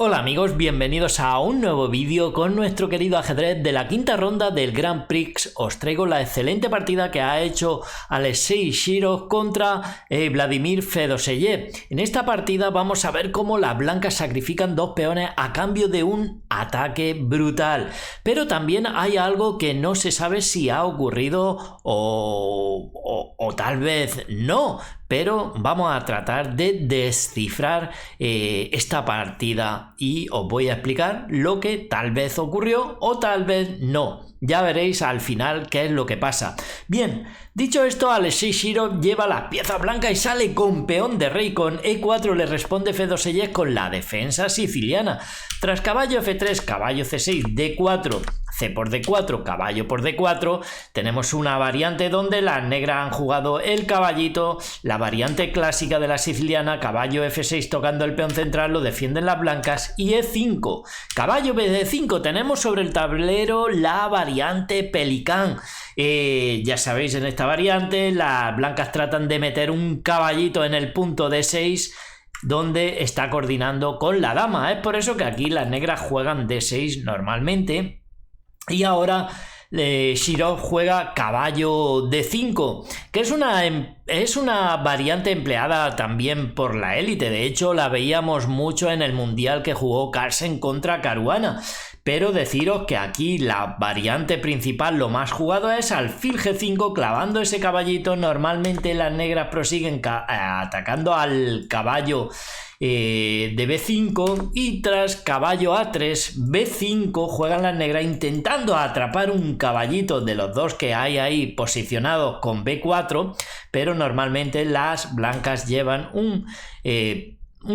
Hola amigos, bienvenidos a un nuevo vídeo con nuestro querido ajedrez de la quinta ronda del Grand Prix. Os traigo la excelente partida que ha hecho Alexei Shirov contra Vladimir Fedoseyev. En esta partida vamos a ver cómo las blancas sacrifican dos peones a cambio de un ataque brutal. Pero también hay algo que no se sabe si ha ocurrido o tal vez no. Pero vamos a tratar de descifrar esta partida y os voy a explicar lo que tal vez ocurrió o tal vez no. Ya veréis al final qué es lo que pasa. Bien, dicho esto, Alexei Shirov lleva las piezas blancas y sale con peón de rey. Con E4 le responde Fedoseyev con la defensa siciliana. Tras caballo F3, caballo C6, D4, C por D4, caballo por D4, tenemos una variante donde las negras han jugado el caballito, la variante clásica de la siciliana, caballo F6 tocando el peón central, lo defienden las blancas, y E5, caballo BD5, tenemos sobre el tablero la variante pelicán. Ya sabéis, en esta variante las blancas tratan de meter un caballito en el punto D6 donde está coordinando con la dama. Es por eso que aquí las negras juegan D6 normalmente. Y ahora Shirov juega caballo D5, que es una variante empleada también por la élite. De hecho, la veíamos mucho en el mundial que jugó Carlsen contra Caruana. Pero deciros que aquí la variante principal, lo más jugado, es alfil G5 clavando ese caballito. Normalmente las negras prosiguen atacando al caballo de B5, y tras caballo A3, B5 juegan las negras intentando atrapar un caballito de los dos que hay ahí posicionados con B4, pero normalmente las blancas llevan un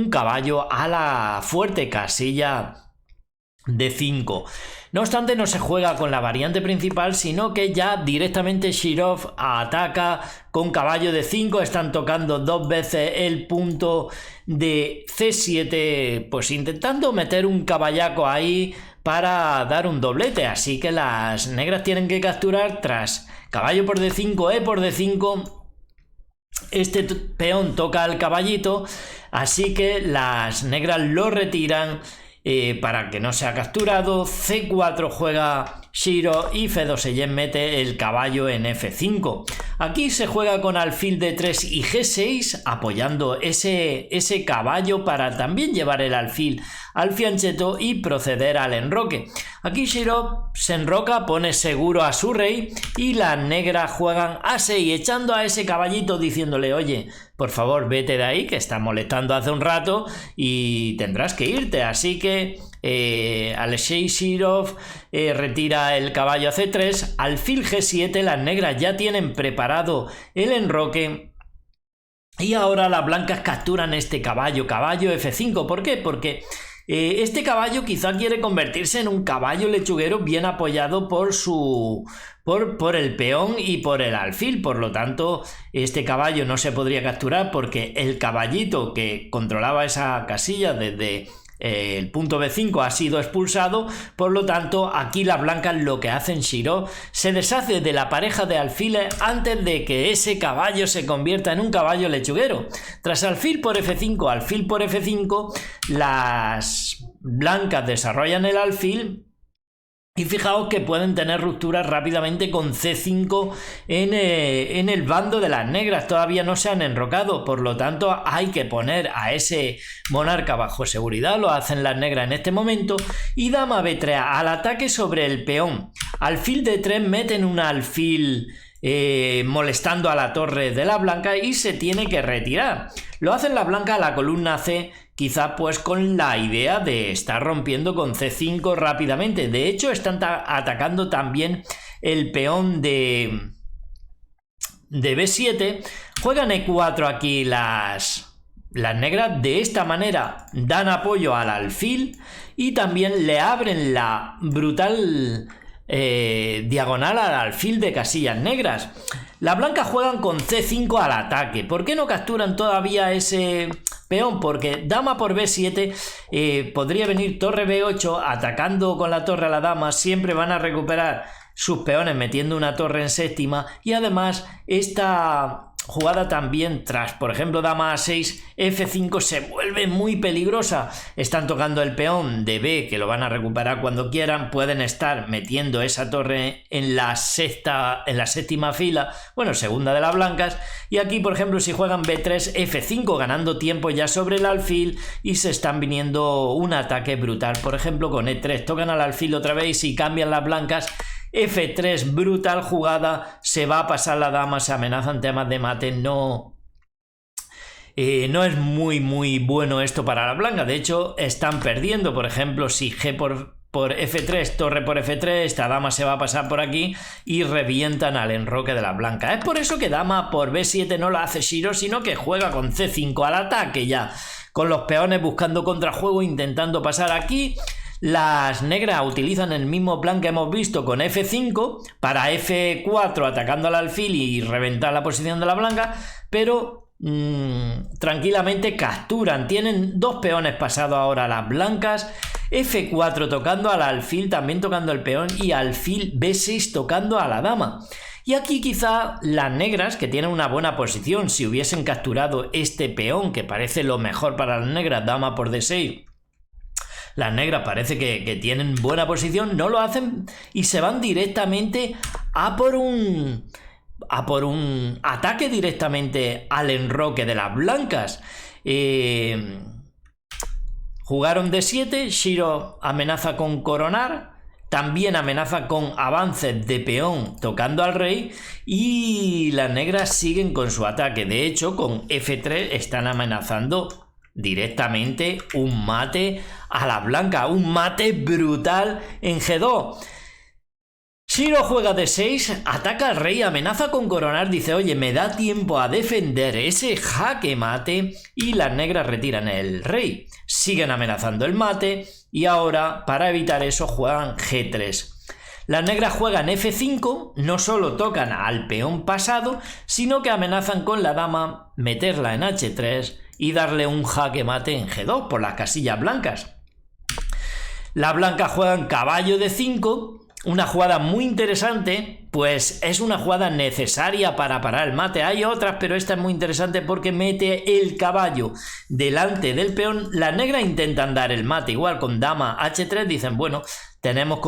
caballo a la fuerte casilla D5. No obstante, no se juega con la variante principal, sino que ya directamente Shirov ataca con caballo D5. Están tocando dos veces el punto de C7, pues intentando meter un caballaco ahí para dar un doblete. Así que las negras tienen que capturar tras caballo por D5, E por D5. Este peón toca al caballito, así que las negras lo retiran para que no sea capturado. C4 juega Shirov y Fedoseyev mete el caballo en F5. Aquí se juega con alfil D3 y G6 apoyando ese caballo para también llevar el alfil al fianchetto y proceder al enroque. Aquí Shirov se enroca, pone seguro a su rey, y las negras juegan A6 echando a ese caballito diciéndole: oye, por favor vete de ahí, que está molestando hace un rato y tendrás que irte. Así que Alexei Shirov retira el caballo a C3, alfil G7, las negras ya tienen preparado el enroque. Y ahora las blancas capturan este caballo, caballo F5. ¿Por qué? Porque este caballo quizá quiere convertirse en un caballo lechuguero bien apoyado por el peón y por el alfil. Por lo tanto, este caballo no se podría capturar porque el caballito que controlaba esa casilla desde el punto B5 ha sido expulsado. Por lo tanto, aquí las blancas lo que hacen, Shirov se deshace de la pareja de alfiles antes de que ese caballo se convierta en un caballo lechuguero. Tras alfil por F5, alfil por F5, las blancas desarrollan el alfil. Y fijaos que pueden tener rupturas rápidamente con C5 en el bando de las negras. Todavía no se han enrocado, por lo tanto hay que poner a ese monarca bajo seguridad. Lo hacen las negras en este momento. Y dama B3 al ataque sobre el peón. Alfil D3 meten un alfil molestando a la torre de la blanca y se tiene que retirar. Lo hacen las blancas a la columna C, quizá pues con la idea de estar rompiendo con C5 rápidamente. De hecho, están atacando también el peón de B7. Juegan E4 aquí las negras. De esta manera dan apoyo al alfil y también le abren la brutal diagonal al alfil de casillas negras. Las blancas juegan con C5 al ataque. ¿Por qué no capturan todavía ese peón? Porque dama por B7 podría venir torre B8 atacando con la torre a la dama. Siempre van a recuperar sus peones metiendo una torre en séptima, y además esta jugada también tras, por ejemplo, dama a6, f5 se vuelve muy peligrosa. Están tocando el peón de b, que lo van a recuperar cuando quieran. Pueden estar metiendo esa torre en la séptima fila, bueno, segunda de las blancas. Y aquí, por ejemplo, si juegan b3, f5, ganando tiempo ya sobre el alfil, y se están viniendo un ataque brutal. Por ejemplo, con e3 tocan al alfil otra vez y cambian las blancas. F3, brutal jugada, se va a pasar la dama, se amenazan temas de mate, no es muy bueno esto para la blanca. De hecho, están perdiendo. Por ejemplo, si G por F3, torre por F3, esta dama se va a pasar por aquí y revientan al enroque de la blanca. Es por eso que dama por B7 no la hace Shiro, sino que juega con C5 al ataque ya, con los peones buscando contrajuego, intentando pasar aquí. Las negras utilizan el mismo plan que hemos visto con F5 para F4 atacando al alfil y reventar la posición de la blanca, pero tranquilamente capturan. Tienen dos peones pasados ahora las blancas. F4 tocando al alfil, también tocando el peón, y alfil B6 tocando a la dama. Y aquí quizá las negras, que tienen una buena posición, si hubiesen capturado este peón, que parece lo mejor para las negras, dama por D6, las negras parece que tienen buena posición, no lo hacen y se van directamente a por un ataque directamente al enroque de las blancas. Jugaron D7, Shiro amenaza con coronar, también amenaza con avances de peón tocando al rey, y las negras siguen con su ataque. De hecho, con F3 están amenazando directamente un mate a la blanca, un mate brutal en G2. Shiro juega D6, ataca al rey, amenaza con coronar, dice, oye, me da tiempo a defender ese jaque mate, y las negras retiran el rey. Siguen amenazando el mate y ahora, para evitar eso, juegan G3. Las negras juegan F5, no solo tocan al peón pasado, sino que amenazan con la dama, meterla en H3 y darle un jaque mate en G2 por las casillas blancas. Las blancas juegan caballo D5, una jugada muy interesante, pues es una jugada necesaria para parar el mate. Hay otras, pero esta es muy interesante porque mete el caballo delante del peón. Las negras intentan dar el mate, igual con dama H3, dicen, bueno, tenemos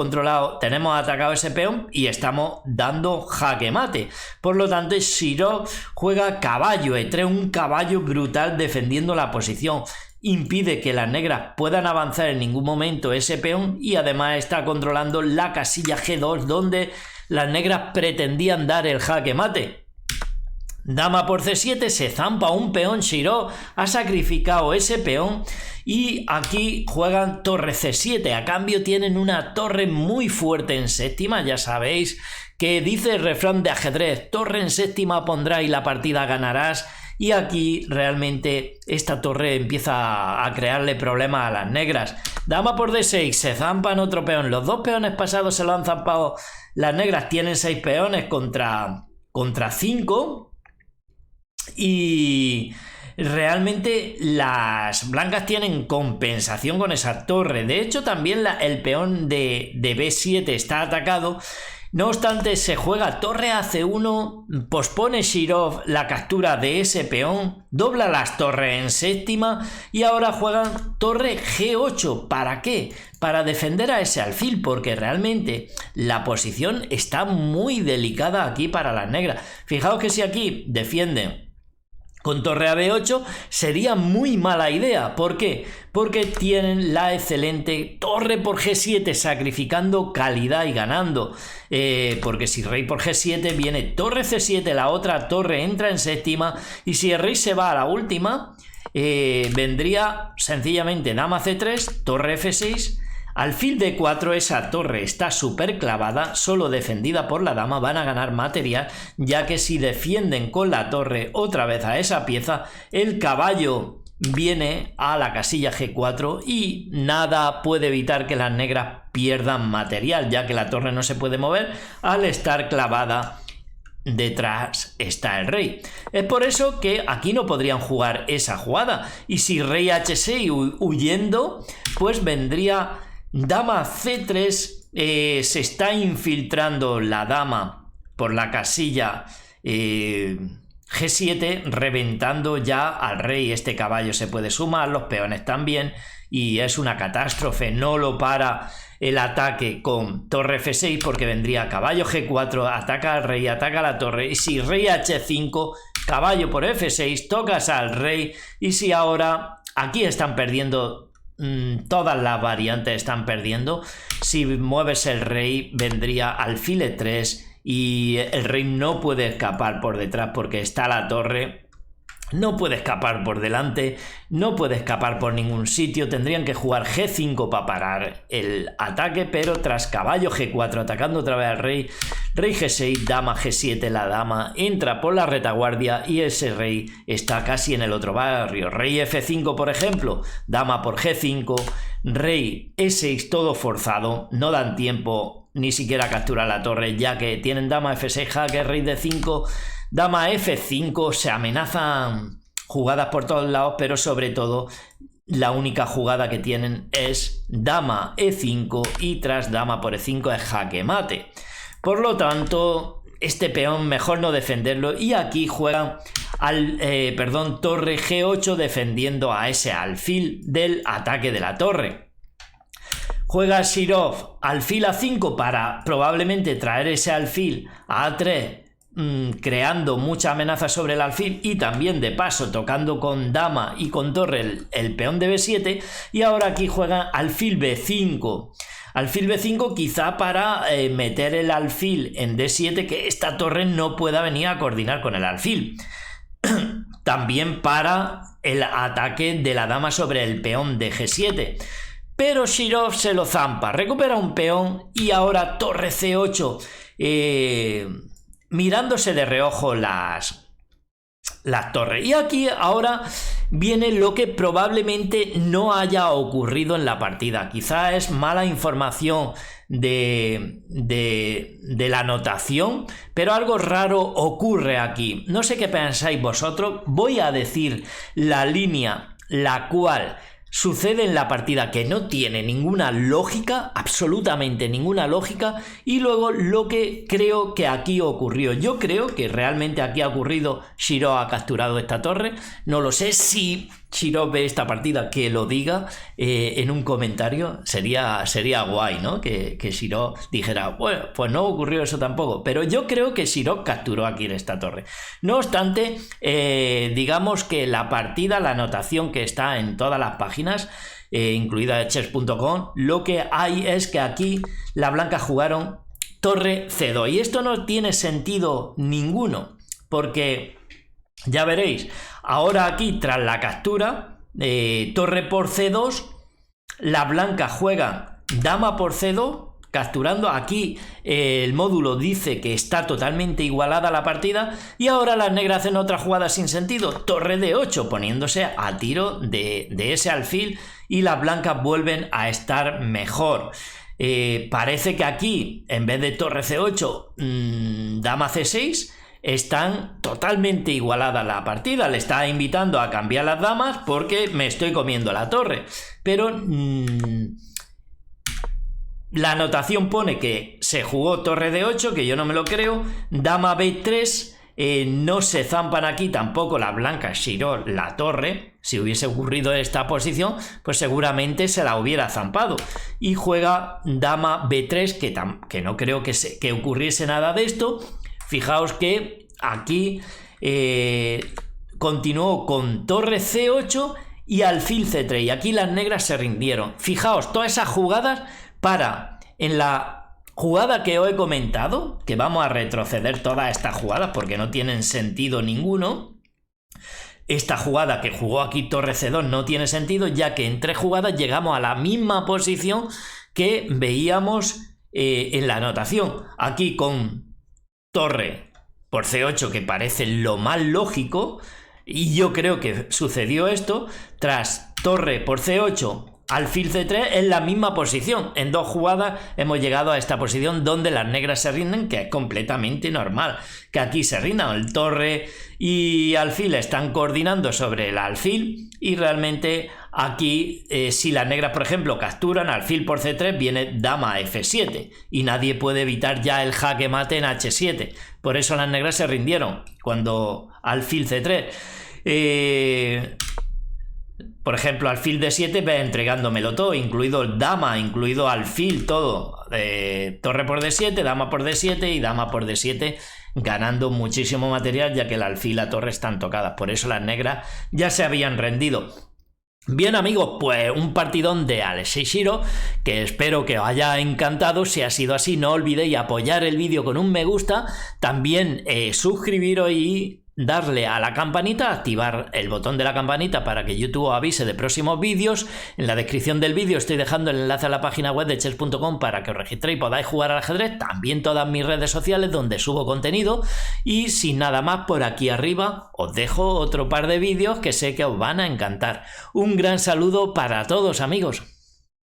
atacado ese peón y estamos dando jaque mate. Por lo tanto, Shiro juega caballo E3, un caballo brutal defendiendo la posición. Impide que las negras puedan avanzar en ningún momento ese peón, y además está controlando la casilla G2 donde las negras pretendían dar el jaque mate. Dama por C7, se zampa un peón, Shiro ha sacrificado ese peón y aquí juegan torre C7. A cambio tienen una torre muy fuerte en séptima, ya sabéis que dice el refrán de ajedrez, torre en séptima pondrás y la partida ganarás. Y aquí realmente esta torre empieza a crearle problemas a las negras. Dama por D6, se zampan otro peón. Los dos peones pasados se lo han zampado. Las negras tienen 6 peones contra 5. Y realmente las blancas tienen compensación con esa torre. De hecho, también el peón de B7 está atacado. No obstante, se juega torre a C1, pospone Shiro la captura de ese peón, dobla las torres en séptima y ahora juegan torre G8. ¿Para qué? Para defender a ese alfil, porque realmente la posición está muy delicada aquí para las negras. Fijaos que si aquí defienden con torre a B8 sería muy mala idea. ¿Por qué? Porque tienen la excelente torre por G7, sacrificando calidad y ganando. Porque si rey por G7 viene torre C7, la otra torre entra en séptima, y si el rey se va a la última, vendría sencillamente dama C3, torre F6, alfil D4, esa torre está súper clavada, solo defendida por la dama, van a ganar material, ya que si defienden con la torre otra vez a esa pieza, el caballo viene a la casilla G4 y nada puede evitar que las negras pierdan material, ya que la torre no se puede mover al estar clavada. Detrás está el rey. Es por eso que aquí no podrían jugar esa jugada, y si rey H6 huyendo, pues vendría dama C3, se está infiltrando la dama por la casilla G7 reventando ya al rey. Este caballo se puede sumar, los peones también, y es una catástrofe. No lo para el ataque con torre F6 porque vendría caballo G4, ataca al rey, ataca a la torre, y si rey H5, caballo por F6, tocas al rey, y si ahora aquí están perdiendo, todas las variantes están perdiendo. Si mueves el rey vendría alfil E3 y el rey no puede escapar por detrás porque está la torre. No puede escapar por delante, no puede escapar por ningún sitio. Tendrían que jugar G5 para parar el ataque, pero tras caballo G4 atacando otra vez al rey, rey G6, dama G7, la dama entra por la retaguardia y ese rey está casi en el otro barrio. Rey F5 por ejemplo, dama por G5, rey E6, todo forzado, no dan tiempo ni siquiera a capturar la torre ya que tienen dama F6 jaque, rey D5, dama F5, se amenazan jugadas por todos lados, pero sobre todo la única jugada que tienen es dama E5 y tras dama por E5 es jaque mate. Por lo tanto, este peón mejor no defenderlo y aquí juegan torre G8 defendiendo a ese alfil del ataque de la torre. Juega Shirov alfil A5 para probablemente traer ese alfil a A3, creando mucha amenaza sobre el alfil y también de paso tocando con dama y con torre el peón de B7, y ahora aquí juega alfil B5. Alfil B5 quizá para meter el alfil en D7, que esta torre no pueda venir a coordinar con el alfil. También para el ataque de la dama sobre el peón de G7. Pero Shirov se lo zampa, recupera un peón y ahora torre C8, mirándose de reojo las torres. Y aquí ahora viene lo que probablemente no haya ocurrido en la partida. Quizá es mala información de la anotación, pero algo raro ocurre aquí. No sé qué pensáis vosotros. Voy a decir la línea la cual sucede en la partida, que no tiene ninguna lógica, absolutamente ninguna lógica, y luego lo que creo que aquí ocurrió. Yo creo que realmente aquí ha ocurrido, Shirov ha capturado esta torre. No lo sé, si Shirov ve esta partida que lo diga en un comentario, sería guay, ¿no? Que Shirov dijera, bueno, pues no ocurrió eso tampoco, pero yo creo que Shirov capturó aquí en esta torre. No obstante, digamos que la partida, la anotación que está en todas las páginas, incluida de chess.com, lo que hay es que aquí las blancas jugaron torre C2 y esto no tiene sentido ninguno, porque ya veréis, ahora aquí tras la captura, torre por C2, las blancas juegan dama por C2, capturando. Aquí el módulo dice que está totalmente igualada la partida, y ahora las negras hacen otra jugada sin sentido, torre D8, poniéndose a tiro de ese alfil, y las blancas vuelven a estar mejor. Parece que aquí, en vez de torre C8, dama C6, están totalmente igualada la partida. Le está invitando a cambiar las damas porque me estoy comiendo la torre, pero la anotación pone que se jugó torre D8, que yo no me lo creo, dama B3, no se zampan aquí tampoco las blancas Shirov la torre. Si hubiese ocurrido esta posición, pues seguramente se la hubiera zampado, y juega dama B3, que no creo que ocurriese nada de esto. Fijaos que aquí continuó con torre C8 y alfil C3, y aquí las negras se rindieron. Fijaos, todas esas jugadas para, en la jugada que os he comentado, que vamos a retroceder todas estas jugadas porque no tienen sentido ninguno. Esta jugada que jugó aquí torre C2 no tiene sentido, ya que en 3 jugadas llegamos a la misma posición que veíamos en la anotación. Aquí con torre por C8, que parece lo más lógico, y yo creo que sucedió esto. Tras torre por C8, alfil C3, es la misma posición. En 2 jugadas hemos llegado a esta posición donde las negras se rinden, que es completamente normal que aquí se rindan. El torre y alfil están coordinando sobre el alfil, y realmente aquí si las negras, por ejemplo, capturan alfil por C3, viene dama F7 y nadie puede evitar ya el jaque mate en H7. Por eso las negras se rindieron. Cuando alfil C3. Por ejemplo, alfil D7 va entregándomelo todo, incluido el dama, incluido alfil, todo. Torre por D7, dama por D7 y dama por D7, ganando muchísimo material, ya que el alfil y la torre están tocadas. Por eso las negras ya se habían rendido. Bien, amigos, pues un partidón de Alexei Shirov, que espero que os haya encantado. Si ha sido así, no olvidéis apoyar el vídeo con un me gusta, también suscribiros y darle a la campanita, activar el botón de la campanita para que YouTube os avise de próximos vídeos. En la descripción del vídeo estoy dejando el enlace a la página web de chess.com para que os registréis y podáis jugar al ajedrez, también todas mis redes sociales donde subo contenido. Y sin nada más, por aquí arriba os dejo otro par de vídeos que sé que os van a encantar. Un gran saludo para todos, amigos.